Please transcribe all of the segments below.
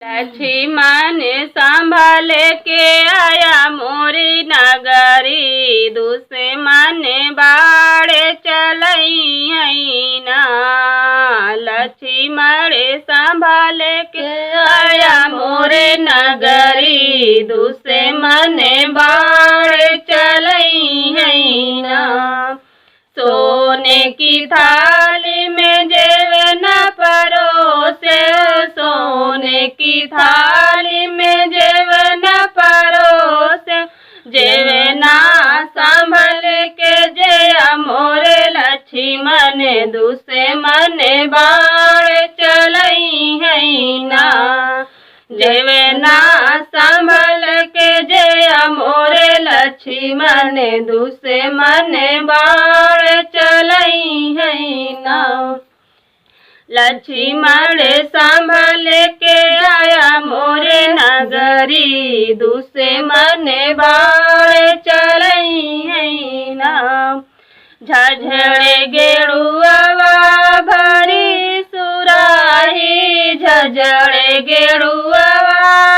लक्ष्मण संभाल के आया मोरी नगरी, दुश्मन बाड़े चलई ना। लक्ष्मण संभाल के आया मोरे नगरी, दुश्मन बाड़े चलई ना। सोने की थाली में जेवन परोसे, सोने की थाली में जेवन परोसे, जेवना संभल के जया मोरे लक्ष्मण, दुश्मन बाड़ चलई ना। जेवना संभल के जया मोरे लक्ष्मण, दुश्मन बाड़ चलई ना। लक्ष्मण संभल के आया मोरे नगरी, दुश्मन बाड़ चलई ना। झझड़े गेरुआ भरी सुराही, झझड़े गेरुआ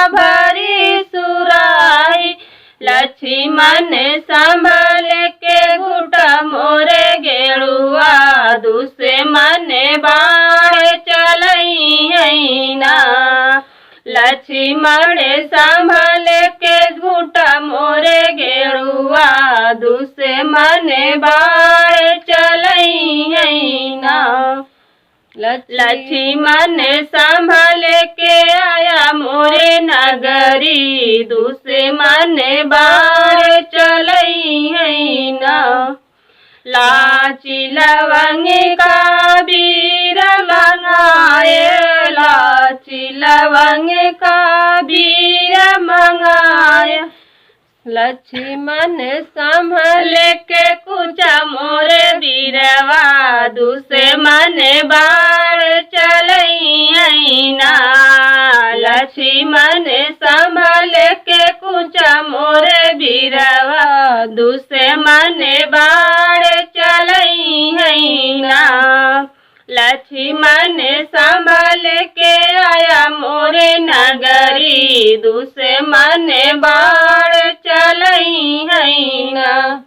भरी सुराही। लक्ष्मण संभल के घुटा मोरे गेरुआ, दुश्मन बाड़ चलई ना। लक्ष्मण संभल के घुटा मोरे गेरुआ, दुश्मन बाड़ चलई ना। लक्ष्मण संभल के आया मोरे नगरी, दुश्मन बाड़ चलई ना। लाची लवंग का बीर मंगाए, लाची लवंग का बीर मंगाए। लक्ष्मण संभल के कुचा मोरे बीरवा, दुश्मन बाड़ चलई ना। लक्ष्मण संभल के कुचा मोरे बीरवा, दुश्मन बाड़ चलई ना। लक्ष्मण संभल के आया मोरे नगरी, दुश्मन बाड़ चलई ना।